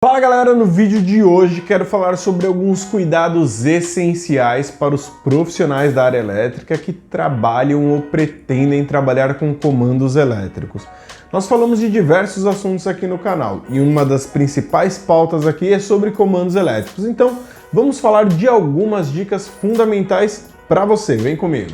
Fala galera, no vídeo de hoje quero falar sobre alguns cuidados essenciais para os profissionais da área elétrica que trabalham ou pretendem trabalhar com comandos elétricos. Nós falamos de diversos assuntos aqui no canal e uma das principais pautas aqui é sobre comandos elétricos. Então vamos falar de algumas dicas fundamentais para você, vem comigo!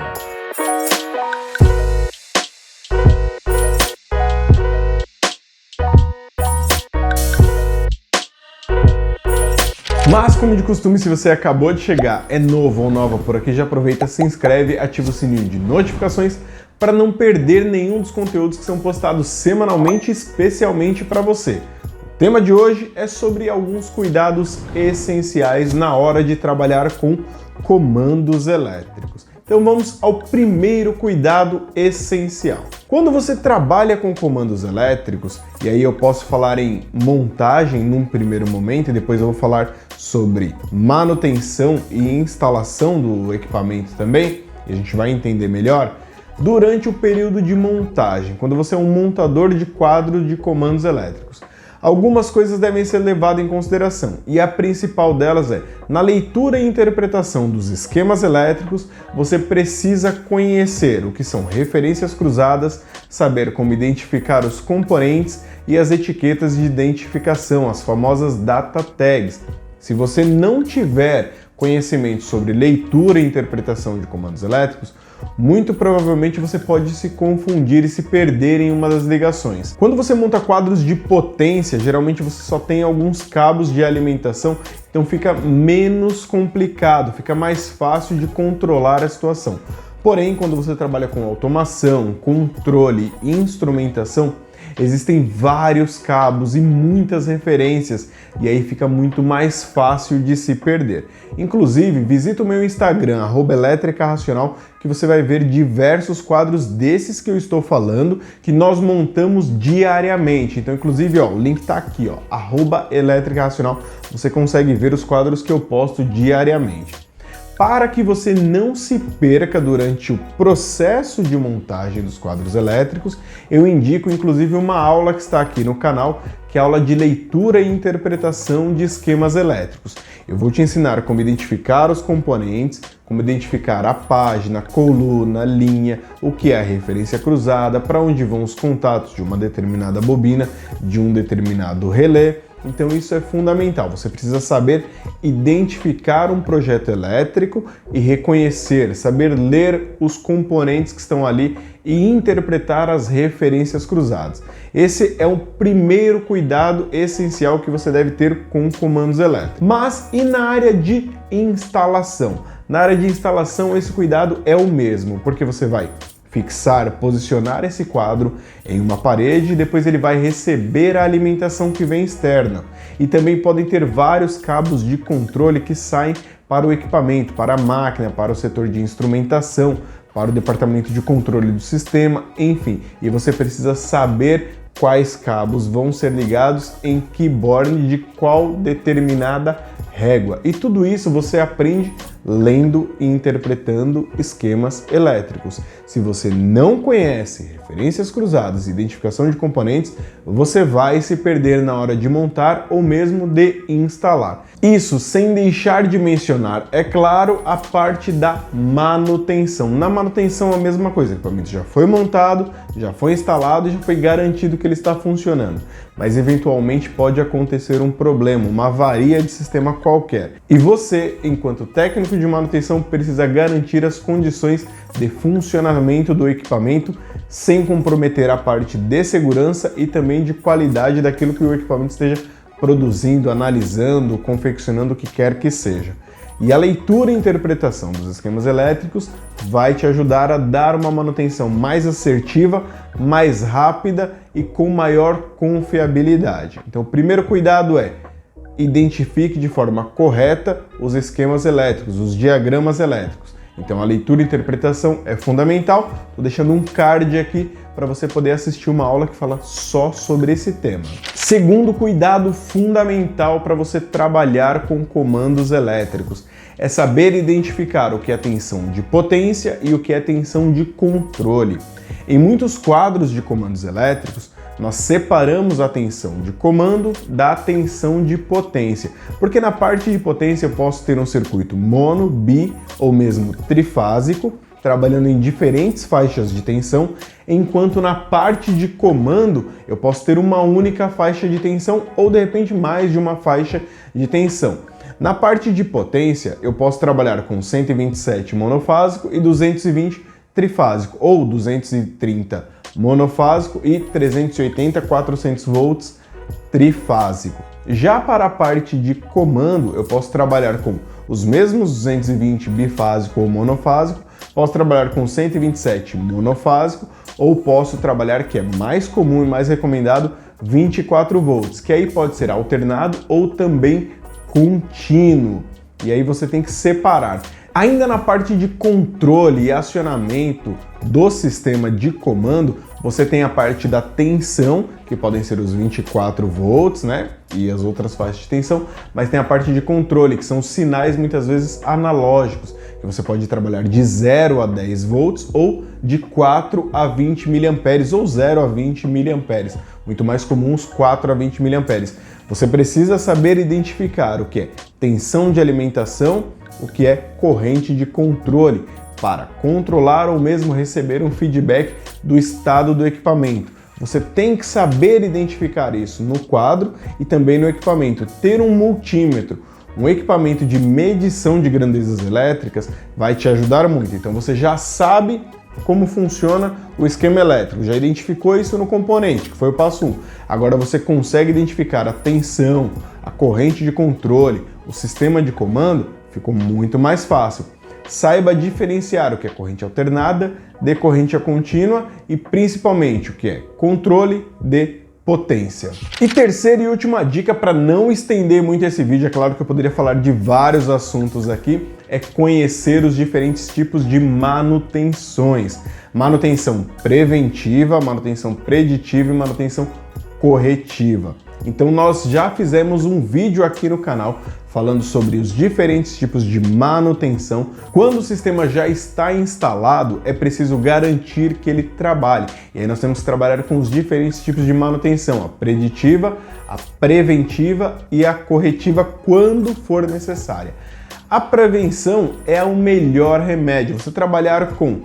Mas, como de costume, se você acabou de chegar, é novo ou nova por aqui, já aproveita, se inscreve, ativa o sininho de notificações para não perder nenhum dos conteúdos que são postados semanalmente, especialmente para você. O tema de hoje é sobre alguns cuidados essenciais na hora de trabalhar com comandos elétricos. Então vamos ao primeiro cuidado essencial. Quando você trabalha com comandos elétricos, e aí eu posso falar em montagem num primeiro momento, e depois eu vou falar sobre manutenção e instalação do equipamento também, e a gente vai entender melhor, durante o período de montagem, quando você é um montador de quadros de comandos elétricos. Algumas coisas devem ser levadas em consideração, e a principal delas é, na leitura e interpretação dos esquemas elétricos, você precisa conhecer o que são referências cruzadas, saber como identificar os componentes e as etiquetas de identificação, as famosas data tags. Se você não tiver conhecimento sobre leitura e interpretação de comandos elétricos, muito provavelmente você pode se confundir e se perder em uma das ligações. Quando você monta quadros de potência, geralmente você só tem alguns cabos de alimentação, então fica menos complicado, fica mais fácil de controlar a situação. Porém, quando você trabalha com automação, controle e instrumentação, existem vários cabos e muitas referências e aí fica muito mais fácil de se perder. Inclusive, visita o meu Instagram, @eletrica_racional, que você vai ver diversos quadros desses que eu estou falando, que nós montamos diariamente. Então, inclusive, o link está aqui, @eletrica_racional, você consegue ver os quadros que eu posto diariamente. Para que você não se perca durante o processo de montagem dos quadros elétricos, eu indico inclusive uma aula que está aqui no canal, que é a aula de leitura e interpretação de esquemas elétricos. Eu vou te ensinar como identificar os componentes, como identificar a página, coluna, linha, o que é a referência cruzada, para onde vão os contatos de uma determinada bobina, de um determinado relé. Então isso é fundamental, você precisa saber identificar um projeto elétrico e reconhecer, saber ler os componentes que estão ali e interpretar as referências cruzadas. Esse é o primeiro cuidado essencial que você deve ter com comandos elétricos. Mas e na área de instalação? Na área de instalação esse cuidado é o mesmo, porque você vai fixar, posicionar esse quadro em uma parede e depois ele vai receber a alimentação que vem externa. E também podem ter vários cabos de controle que saem para o equipamento, para a máquina, para o setor de instrumentação, para o departamento de controle do sistema, enfim. E você precisa saber quais cabos vão ser ligados em que borne de qual determinada régua. E tudo isso você aprende lendo e interpretando esquemas elétricos. Se você não conhece referências cruzadas e identificação de componentes, você vai se perder na hora de montar ou mesmo de instalar. Isso sem deixar de mencionar, é claro, a parte da manutenção. Na manutenção a mesma coisa, o equipamento já foi montado, já foi instalado e já foi garantido que ele está funcionando. Mas eventualmente pode acontecer um problema, uma avaria de sistema qualquer. E você, enquanto técnico de manutenção, precisa garantir as condições de funcionamento do equipamento sem comprometer a parte de segurança e também de qualidade daquilo que o equipamento esteja produzindo, analisando, confeccionando o que quer que seja. E a leitura e interpretação dos esquemas elétricos vai te ajudar a dar uma manutenção mais assertiva, mais rápida e com maior confiabilidade. Então o primeiro cuidado é identifique de forma correta os esquemas elétricos, os diagramas elétricos. Então a leitura e interpretação é fundamental. Estou deixando um card aqui para você poder assistir uma aula que fala só sobre esse tema. Segundo cuidado fundamental para você trabalhar com comandos elétricos é saber identificar o que é tensão de potência e o que é tensão de controle. Em muitos quadros de comandos elétricos, nós separamos a tensão de comando da tensão de potência, porque na parte de potência eu posso ter um circuito mono, bi ou mesmo trifásico, trabalhando em diferentes faixas de tensão, enquanto na parte de comando eu posso ter uma única faixa de tensão ou de repente mais de uma faixa de tensão. Na parte de potência eu posso trabalhar com 127 monofásico e 220 trifásico, ou 230 monofásico e 380 400 volts trifásico. Já para a parte de comando eu posso trabalhar com os mesmos 220 bifásico ou monofásico, posso trabalhar com 127 monofásico ou posso trabalhar, que é mais comum e mais recomendado, 24 volts, que aí pode ser alternado ou também contínuo. E aí você tem que separar. Ainda na parte de controle e acionamento do sistema de comando, você tem a parte da tensão, que podem ser os 24 volts, né? E as outras faixas de tensão, mas tem a parte de controle, que são sinais muitas vezes analógicos, que você pode trabalhar de 0 a 10 volts ou de 4 a 20 miliamperes ou 0 a 20 miliamperes. Muito mais comum os 4 a 20 miliamperes. Você precisa saber identificar o que é tensão de alimentação, o que é corrente de controle, para controlar ou mesmo receber um feedback do estado do equipamento. Você tem que saber identificar isso no quadro e também no equipamento. Ter um multímetro, um equipamento de medição de grandezas elétricas, vai te ajudar muito. Então você já sabe como funciona o esquema elétrico, já identificou isso no componente, que foi o passo 1. Agora você consegue identificar a tensão, a corrente de controle, o sistema de comando, ficou muito mais fácil. Saiba diferenciar o que é corrente alternada de corrente contínua e principalmente o que é controle de potência. E terceira e última dica, para não estender muito esse vídeo, é claro que eu poderia falar de vários assuntos aqui, é conhecer os diferentes tipos de manutenções. Manutenção preventiva, manutenção preditiva e manutenção corretiva. Então nós já fizemos um vídeo aqui no canal falando sobre os diferentes tipos de manutenção. Quando o sistema já está instalado, é preciso garantir que ele trabalhe. E aí nós temos que trabalhar com os diferentes tipos de manutenção, a preditiva, a preventiva e a corretiva quando for necessária. A prevenção é o melhor remédio. Você trabalhar com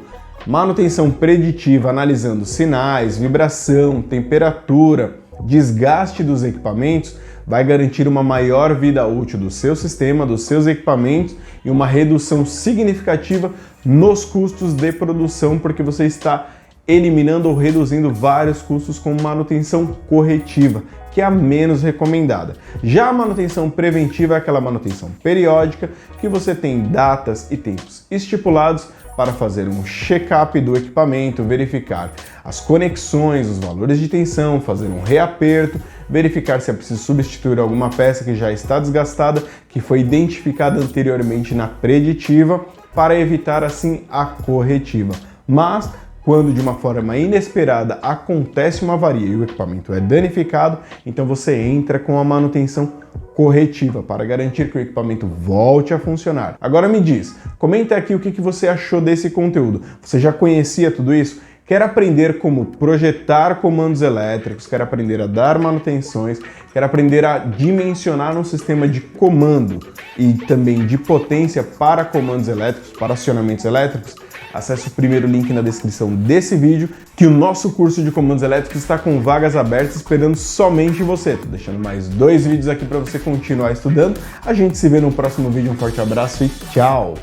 manutenção preditiva, analisando sinais, vibração, temperatura, desgaste dos equipamentos, vai garantir uma maior vida útil do seu sistema, dos seus equipamentos e uma redução significativa nos custos de produção, porque você está eliminando ou reduzindo vários custos com manutenção corretiva, que é a menos recomendada. Já a manutenção preventiva é aquela manutenção periódica que você tem datas e tempos estipulados para fazer um check-up do equipamento, verificar as conexões, os valores de tensão, fazer um reaperto, verificar se é preciso substituir alguma peça que já está desgastada, que foi identificada anteriormente na preditiva, para evitar assim a corretiva. Mas quando de uma forma inesperada acontece uma avaria e o equipamento é danificado, então você entra com a manutenção corretiva para garantir que o equipamento volte a funcionar. Agora me diz, comenta aqui o que você achou desse conteúdo. Você já conhecia tudo isso? Quer aprender como projetar comandos elétricos, quer aprender a dar manutenções, quer aprender a dimensionar um sistema de comando e também de potência para comandos elétricos, para acionamentos elétricos? Acesse o primeiro link na descrição desse vídeo, que o nosso curso de comandos elétricos está com vagas abertas esperando somente você. Tô deixando mais 2 vídeos aqui para você continuar estudando. A gente se vê no próximo vídeo. Um forte abraço e tchau!